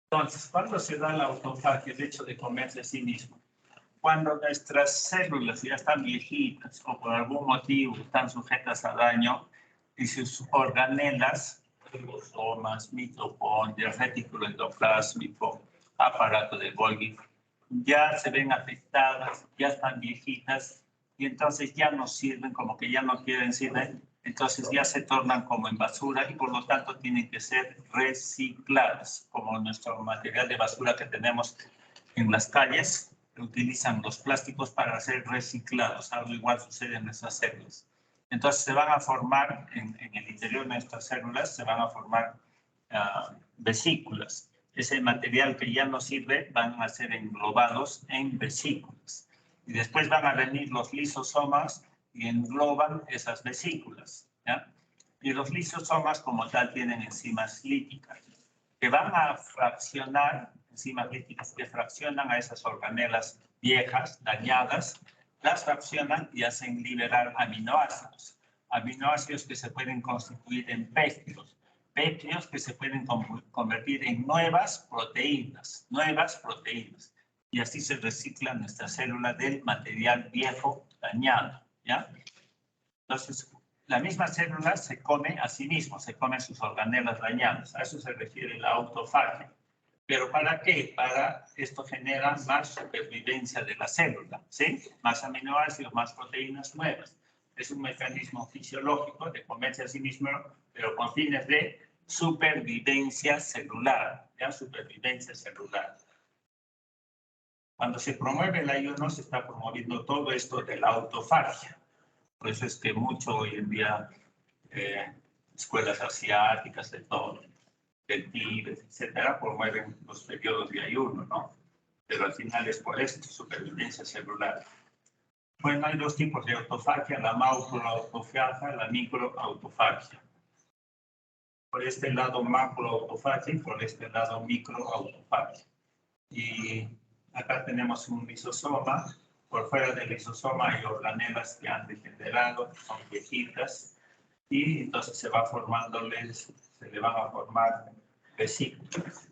Entonces, ¿cuándo se da la autofagia, el hecho de comerse a sí mismo? Cuando nuestras células ya están viejitas o por algún motivo están sujetas a daño y sus organelas, ribosomas, mitocondrias, retículo endoplásmico, aparato de Golgi, ya se ven afectadas, ya están viejitas y entonces ya no sirven, como que ya no quieren servir, entonces ya se tornan como en basura y por lo tanto tienen que ser recicladas, como nuestro material de basura que tenemos en las calles, utilizan los plásticos para ser reciclados, algo igual sucede en nuestras células. Entonces se van a formar, en el interior de nuestras células, se van a formar vesículas. Ese material que ya no sirve van a ser englobados en vesículas. Y después van a venir los lisosomas y engloban esas vesículas, ¿ya? Y los lisosomas como tal tienen enzimas líticas que van a fraccionar, enzimas líticas que fraccionan a esas organelas viejas, dañadas, las fraccionan y hacen liberar aminoácidos. Aminoácidos que se pueden constituir en péptidos. Péptidos que se pueden convertir en nuevas proteínas. Y así se recicla nuestra célula del material viejo dañado, ¿ya? Entonces, la misma célula se come a sí misma, se come sus organelas dañadas. A eso se refiere la autofagia. ¿Pero para qué? Para esto genera más supervivencia de la célula, ¿sí? Más aminoácidos, más proteínas nuevas. Es un mecanismo fisiológico de comerse a sí mismo, pero con fines de supervivencia celular, ¿ya? Supervivencia celular. Cuando se promueve el ayuno, se está promoviendo todo esto de la autofagia. Por eso es que mucho hoy en día escuelas asiáticas de todo, del Tíbet, etcétera, promueven los periodos de ayuno, ¿no? Pero al final es por esto, supervivencia celular. Bueno, hay dos tipos de autofagia, la macroautofagia y la microautofagia. Por este lado macroautofagia y por este lado microautofagia. Y acá tenemos un lisosoma. Por fuera del lisosoma hay organelas que han degenerado, son viejitas, y entonces se va formándoles, se le van a formar vesículas.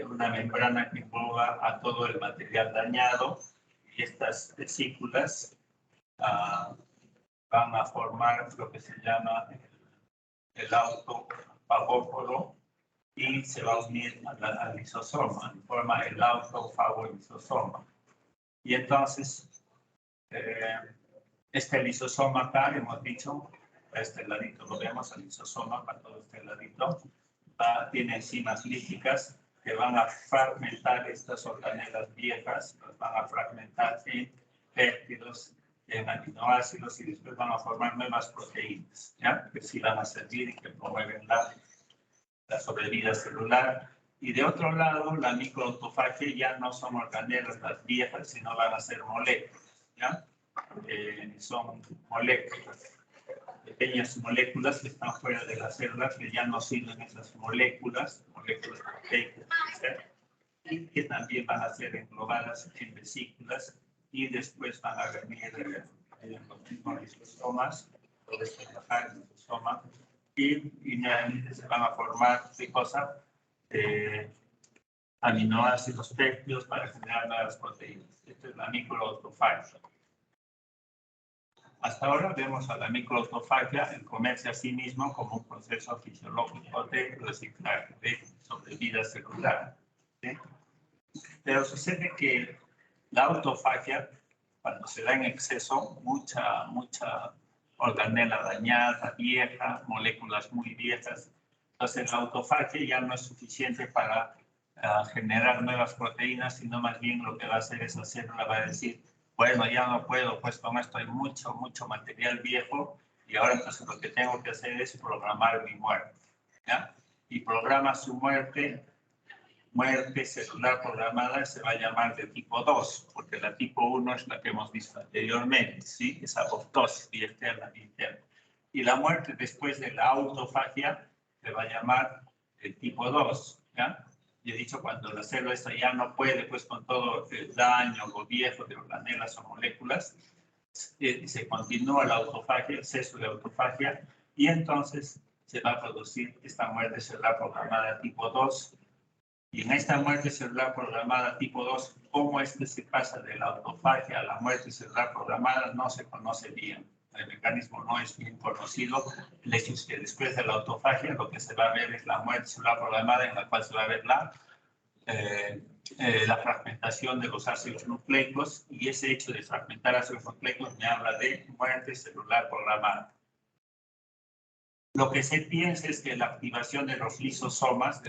Una membrana que engloba a todo el material dañado, y estas vesículas van a formar lo que se llama el autofagóporo, y se va a unir al lisosoma, forma el autofagolisosoma. Y entonces, este lisosoma acá, hemos dicho, a este ladito lo vemos, el lisosoma, para todo este ladito, tiene enzimas líticas que van a fragmentar estas organelas viejas, las van a fragmentar en péptidos, en aminoácidos y después van a formar nuevas proteínas, ¿ya? Que sí van a servir y que promueven la sobrevida celular. Y de otro lado, la microautofagia ya no son organelas las viejas, sino van a ser moléculas, ¿ya? Son moléculas, pequeñas moléculas que están fuera de la célula, que ya no sirven esas moléculas proteicas, ¿sí? Y que también van a ser englobadas en vesículas y después van a venir los mismos lisosomas, todo esto bajar el lisosoma, y nuevamente se van a formar de cosas, aminoácidos péptidos para generar nuevas proteínas. Esta es la microautofagia. Hasta ahora vemos a la microautofagia el comerse a sí mismo como un proceso fisiológico de reciclaje, de sobrevida celular, ¿sí? Pero sucede que la autofagia, cuando se da en exceso, mucha organela dañada, vieja, moléculas muy viejas, entonces la autofagia ya no es suficiente para generar nuevas proteínas, sino más bien lo que va a hacer esa célula va a decir, bueno, ya no puedo, pues con esto hay mucho material viejo, Y ahora entonces lo que tengo que hacer es programar mi muerte, ¿ya? Y programa su muerte celular programada se va a llamar de tipo 2, porque la tipo 1 es la que hemos visto anteriormente, ¿sí? Es apoptosis, vía externa y interna. Y la muerte después de la autofagia se va a llamar de tipo 2, ¿ya? Y he dicho, cuando la célula esta ya no puede, pues con todo el daño, lo viejo de organelas o moléculas, se continúa la autofagia, el exceso de autofagia, y entonces se va a producir esta muerte celular programada tipo 2. Y en esta muerte celular programada tipo 2, cómo es que se pasa de la autofagia a la muerte celular programada no se conoce bien. El mecanismo no es bien conocido. El hecho es que después de la autofagia lo que se va a ver es la muerte celular programada, en la cual se va a ver la fragmentación de los ácidos nucleicos, y ese hecho de fragmentar ácidos nucleicos me habla de muerte celular programada. Lo que se piensa es que la activación de los lisosomas,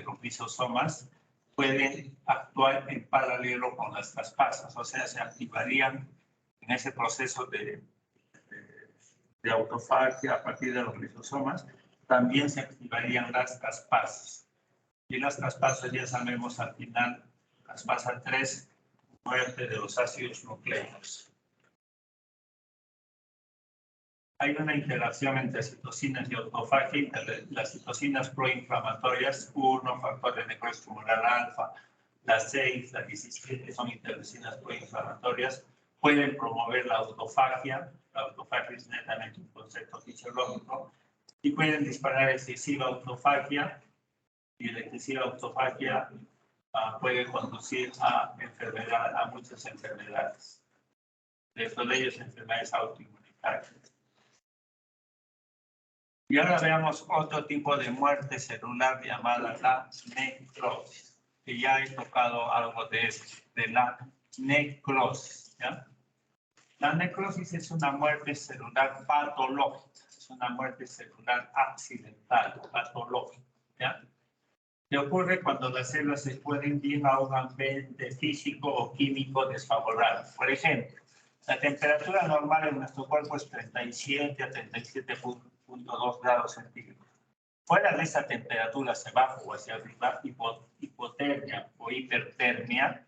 pueden actuar en paralelo con las caspasas, o sea, se activarían en ese proceso de autofagia a partir de los lisosomas, también se activarían las caspasas. Y las caspasas ya sabemos al final, caspasa 3, muerte de los ácidos nucleicos. Hay una interacción entre citocinas y autofagia. Las citocinas proinflamatorias, 1, factor de necrosis tumoral alfa, las 6, las 17 son interleucinas proinflamatorias, pueden promover la autofagia. La autofagia es netamente un concepto fisiológico, y pueden disparar excesiva autofagia, y la excesiva autofagia puede conducir a muchas enfermedades. Dentro de ellas, enfermedades autoinmunitarias. Y ahora veamos otro tipo de muerte celular llamada la necrosis, que ya he tocado algo de la necrosis, ¿ya? La necrosis es una muerte celular patológica, es una muerte celular accidental, patológica, ¿ya? ¿Qué ocurre cuando las células se pueden ir a un ambiente físico o químico desfavorable? Por ejemplo, la temperatura normal en nuestro cuerpo es 37 a 37.2 grados centígrados. Fuera de esa temperatura, hacia abajo o hacia arriba, hipotermia o hipertermia,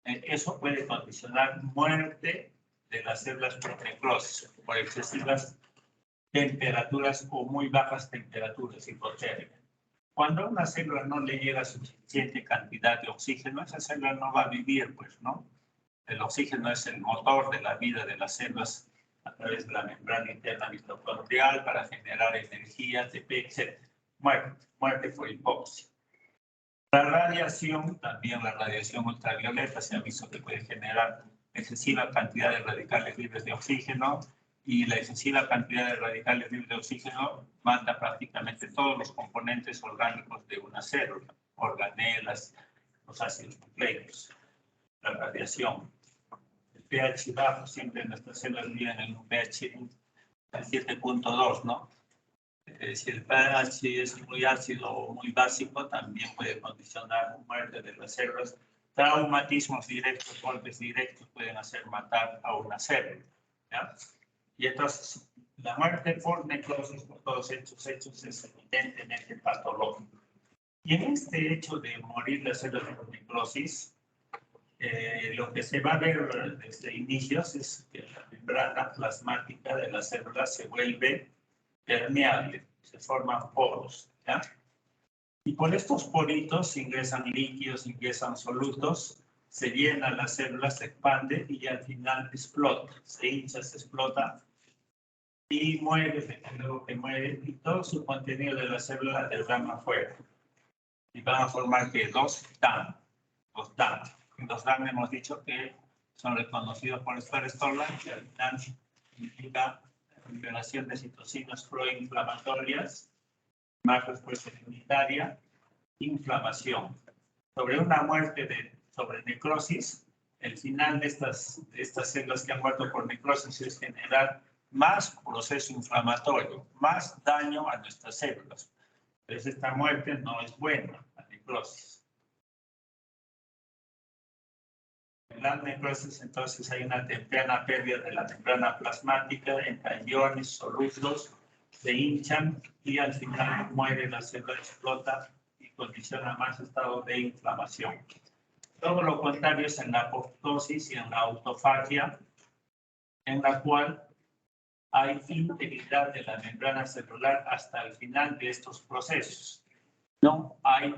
eso puede condicionar muerte de las células por necrosis, por excesivas temperaturas o muy bajas temperaturas, hipotermia. Cuando a una célula no le llega suficiente cantidad de oxígeno, esa célula no va a vivir, pues, ¿no? El oxígeno es el motor de la vida de las células a través de la membrana interna mitocondrial para generar energía, ATP, etc. Muerte por hipoxia. La radiación, también la radiación ultravioleta, se ha visto que puede generar excesiva cantidad de radicales libres de oxígeno, y la excesiva cantidad de radicales libres de oxígeno mata prácticamente todos los componentes orgánicos de una célula, organelas, los ácidos nucleicos, la radiación. El pH bajo, siempre nuestras células viven en un pH de 7.2, ¿no? Si el pH es muy ácido o muy básico, también puede condicionar muerte de las células. Traumatismos directos, golpes directos pueden hacer matar a una célula, ¿ya? Y entonces, la muerte por necrosis, por todos estos hechos, es evidentemente patológico. Y en este hecho de morir las células por necrosis, lo que se va a ver desde inicios es que la membrana plasmática de las células se vuelve permeable, se forman poros, ¿ya? Y por estos poritos ingresan líquidos, ingresan solutos, se llena la célula, se expande y al final explota, se hincha, se explota y muere, luego que muere, y todo su contenido de la célula derrama afuera. Y van a formar que dos DAM. Los DAM hemos dicho que son reconocidos por Storland, y al final significa liberación de citocinas proinflamatorias, más respuesta inmunitaria, inflamación. Sobre una muerte sobre necrosis, el final de estas células que han muerto por necrosis es generar más proceso inflamatorio, más daño a nuestras células. Entonces, esta muerte no es buena, la necrosis. En la necrosis, entonces, hay una temprana pérdida de la membrana plasmática, entra iones, solutos, se hinchan y al final muere la célula, explota y condiciona más estado de inflamación. Todo lo contrario es en la apoptosis y en la autofagia, en la cual hay integridad de la membrana celular hasta el final de estos procesos. No hay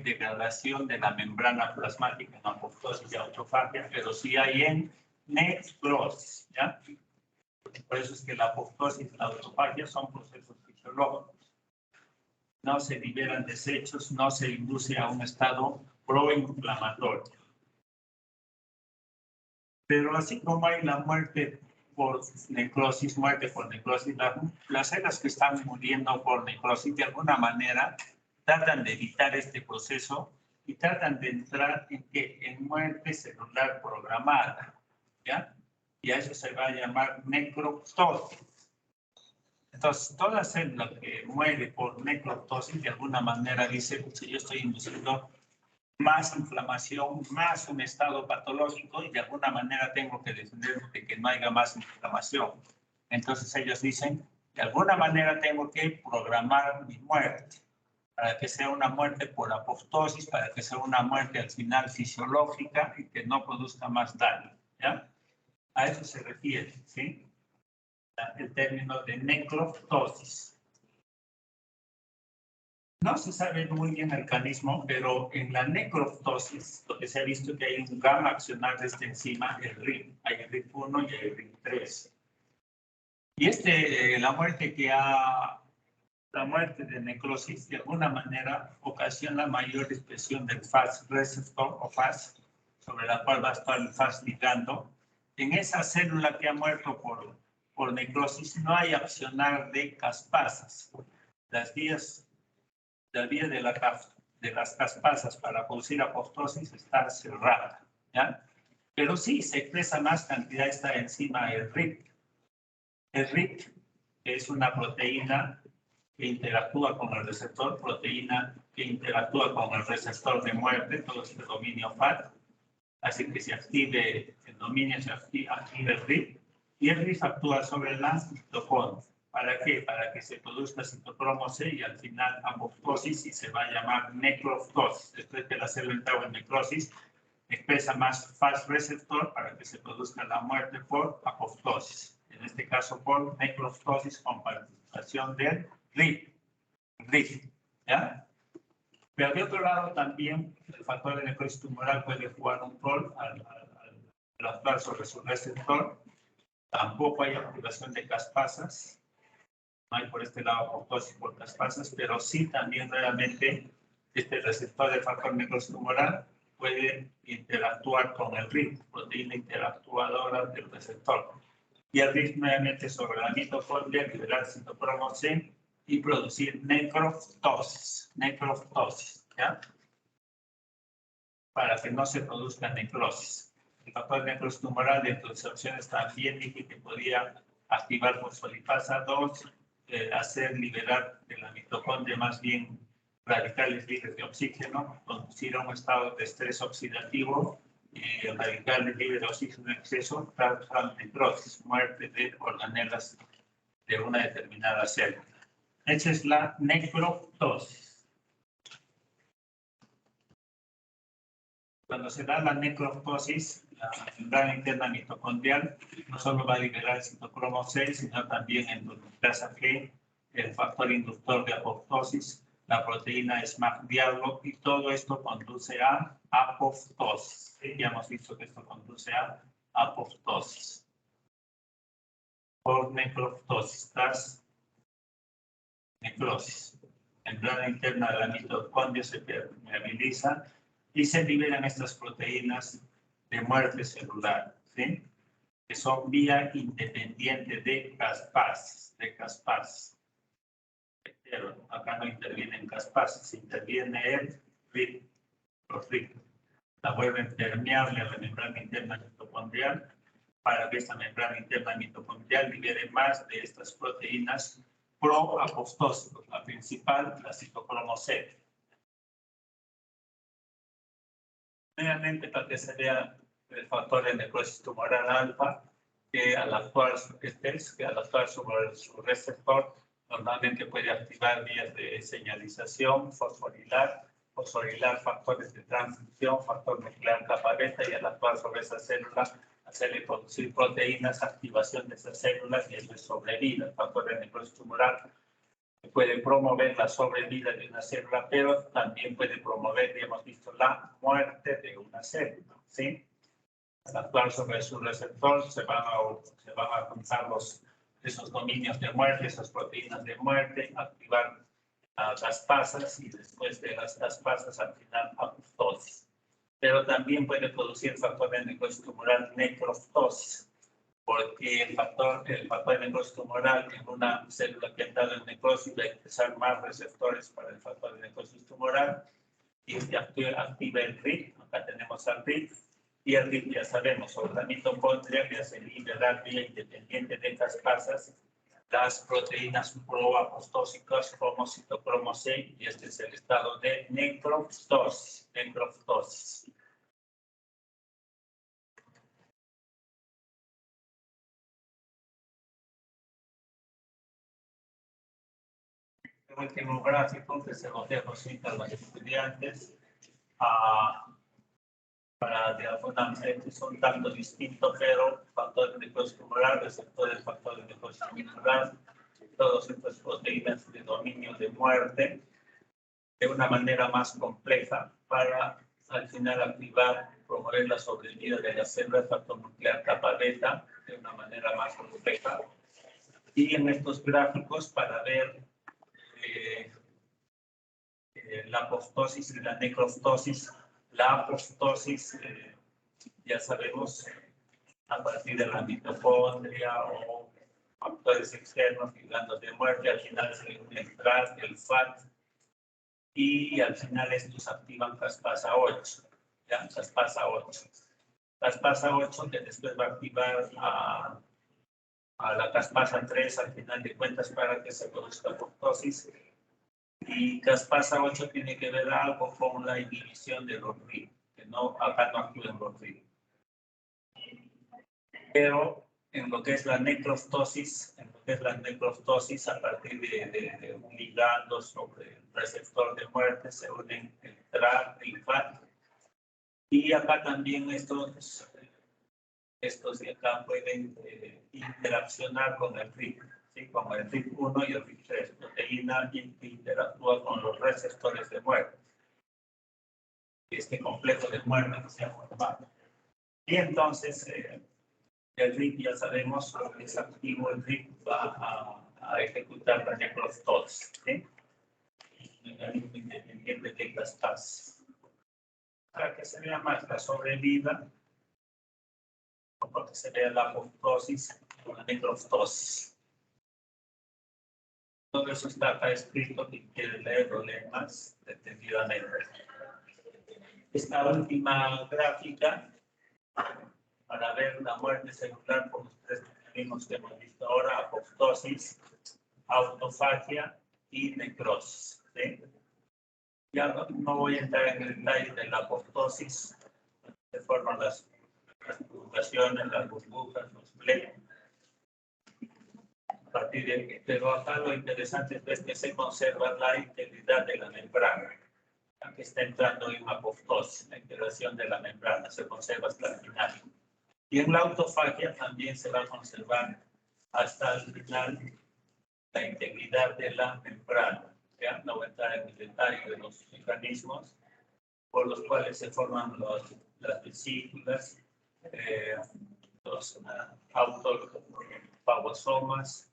degradación de la membrana plasmática en apoptosis y autofagia, pero sí hay en necrosis, ¿ya? Por eso es que la apoptosis y la autofagia son procesos fisiológicos. No se liberan desechos, no se induce a un estado proinflamatorio. Pero así como hay la muerte por necrosis, las células que están muriendo por necrosis de alguna manera tratan de evitar este proceso y tratan de entrar en muerte celular programada, ¿ya? Y a eso se va a llamar necroptosis. Entonces, toda célula que muere por necroptosis de alguna manera dice, si yo estoy induciendo más inflamación, más un estado patológico y de alguna manera tengo que defenderme de que no haya más inflamación. Entonces ellos dicen, de alguna manera tengo que programar mi muerte para que sea una muerte por apoptosis, para que sea una muerte al final fisiológica y que no produzca más daño, ¿ya? A eso se refiere, ¿sí? El término de necroptosis. No se sabe muy bien el mecanismo, pero en la necroptosis lo que se ha visto es que hay un gamma accionar de esta enzima, el RIM. Hay el RIM1 y el RIM3. Y la muerte de necrosis de alguna manera ocasiona mayor expresión del Fas receptor o Fas, sobre la cual va a estar el Fas ligando. En esa célula que ha muerto por necrosis no hay accionar de caspasas. La vía de las caspasas para producir apoptosis está cerrada, ¿ya? Pero sí se expresa más cantidad esta enzima, el RIP. El RIP es una proteína que interactúa con el receptor, proteína que interactúa con el receptor de muerte, todo este dominio FAT, así que se active el dominio, se activa el RIP, y el RIP actúa sobre las mitocondrias. ¿Para qué? Para que se produzca citocromo C y al final apoptosis y se va a llamar necroptosis. Después que la célula entra en necrosis, expresa más Fas receptor para que se produzca la muerte por apoptosis. En este caso por necroptosis con participación del RIP, ¿ya? Pero de otro lado también el factor de necrosis tumoral puede jugar un rol al actuar sobre su receptor. Tampoco hay activación de caspasas. No hay por este lado apoptosis por caspasas, pero sí también realmente este receptor del factor necrosis tumoral puede interactuar con el RIP, proteína interactuadora del receptor. Y el RIP nuevamente sobre la mitocondria, liberar citocromo C y producir necroptosis, ¿ya? Para que no se produzca necrosis. El factor de necrosis tumoral dentro de sus opciones también dije que podía activar fosfolipasa 2, hacer liberar de la mitocondria más bien radicales libres de oxígeno, conducir a un estado de estrés oxidativo y radicales libres de oxígeno en exceso, causan necrosis, muerte de organelas de una determinada célula. Esa es la necroptosis. Cuando se da la necroptosis, la membrana interna mitocondrial no solo va a liberar el citocromo C, sino también endoteliasa G, el factor inductor de apoptosis, la proteína SMAC-diablo, y todo esto conduce a apoptosis. ¿Sí? Ya hemos visto que esto conduce a apoptosis por necroptosis, tras necrosis. La membrana interna de la mitocondria se permeabiliza y se liberan estas proteínas de muerte celular, ¿sí? Que son vía independiente de caspases, Pero acá no intervienen caspases, interviene el RIP, los RIP. La vuelven permeable a la membrana interna mitocondrial para que esta membrana interna mitocondrial libere más de estas proteínas proapoptósicas, la principal, la citocromo C. Nuevamente, para que se vea el factor de necrosis tumoral alfa, que al actuar, que al actuar sobre su receptor, normalmente puede activar vías de señalización, fosforilar, factores de transcripción, factor nuclear capa beta, y al actuar sobre esa célula, hacerle producir proteínas, activación de esas células y eso es sobrevida. El factor de necrosis tumoral puede promover la sobrevida de una célula, pero también puede promover, ya hemos visto, la muerte de una célula, ¿sí? Al actuar sobre su receptor se van a juntar esos dominios de muerte, esas proteínas de muerte, activar las pasas y después de las pasas al final apoptosis. Pero también puede producir factor de necrosis tumoral necroptosis, porque el factor de necrosis tumoral en una célula que ha entrado en necrosis va a expresar más receptores para el factor de necrosis tumoral y activa el RIP. Acá tenemos al RIP. Y el RIP ya sabemos, sobre la mitocondria que hace liberar vía independiente de estas pasas las proteínas proapoptósicas como citocromo C, y este es el estado de necroptosis. El último gráfico que se lo dejo a los estudiantes para de alguna manera son tanto distintos, pero factor de necrosis tumoral, receptor del factor de necrosis tumoral, todas estas proteínas de dominio de muerte, de una manera más compleja para al final activar, promover la sobrevida de la célula de factor nuclear capa beta de una manera más compleja. Y en estos gráficos para ver la apoptosis y la necroptosis. La apoptosis, ya sabemos, a partir de la mitocondria o factores externos, ligandos de muerte, al final se une el TRAS, el FAT, y al final estos activan caspasa 8, ¿ya? Caspasa 8. Caspasa 8 que después va a activar a la caspasa 3 al final de cuentas para que se produzca apoptosis. Y caspasa 8 tiene que ver algo con la inhibición de los RIP, que no, acá no actúan los RIP. Pero en lo que es la necroptosis, a partir de un ligando sobre el receptor de muerte, se unen el TRAC, el FAT. Y acá también estos de acá pueden interaccionar con el RIP. ¿Sí? Como el RIP1 y el RIP3, proteína que interactúa con los receptores de muerte. Este complejo de muerte que se ha formado. Y entonces, el RIP ya sabemos que es activo, el RIP va a ejecutar la necroptosis. ¿Sí? El mecanismo independiente de las pasas. Para que se vea más la sobrevida, o para que se vea la apoptosis o la necroptosis. Todo eso está acá escrito, y quiere leerlo, lee más detenidamente. Esta última gráfica, para ver la muerte celular por los tres mecanismos que hemos visto ahora: apoptosis, autofagia y necrosis. ¿Sí? Ya no voy a entrar en el detalle de la apoptosis, se forman las publicaciones, las burbujas, los plecos. Pero acá lo interesante es que se conserva la integridad de la membrana, que está entrando en apoptosis, la integración de la membrana se conserva hasta el final. Y en la autofagia también se va a conservar hasta el final la integridad de la membrana. ¿Ya? No voy a entrar en el detalle de los mecanismos por los cuales se forman las vesículas, los autofagosomas.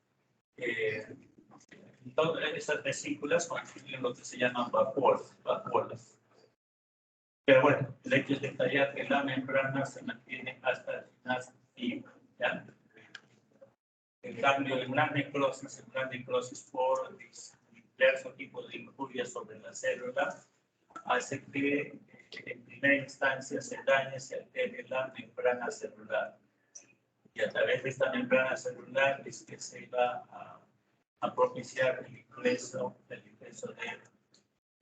Todas esas vesículas constituyen lo que se llaman vacuolas. Pero bueno, el hecho es detallar que la membrana se mantiene hasta el final viva. ¿Ya? En cambio, en la necrosis por diversos tipos de injurias sobre la célula, hace que en primera instancia se dañe, se altere la membrana celular. Y a través de esta membrana celular es que se va a propiciar el ingreso de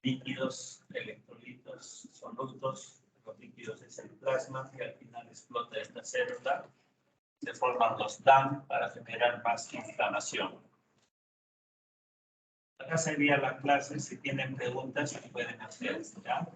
líquidos, electrolitos, solutos. Los líquidos es el plasma que al final explota esta célula, se forman los DAM para generar más inflamación. Acá sería la clase, si tienen preguntas, pueden hacer, ¿ya?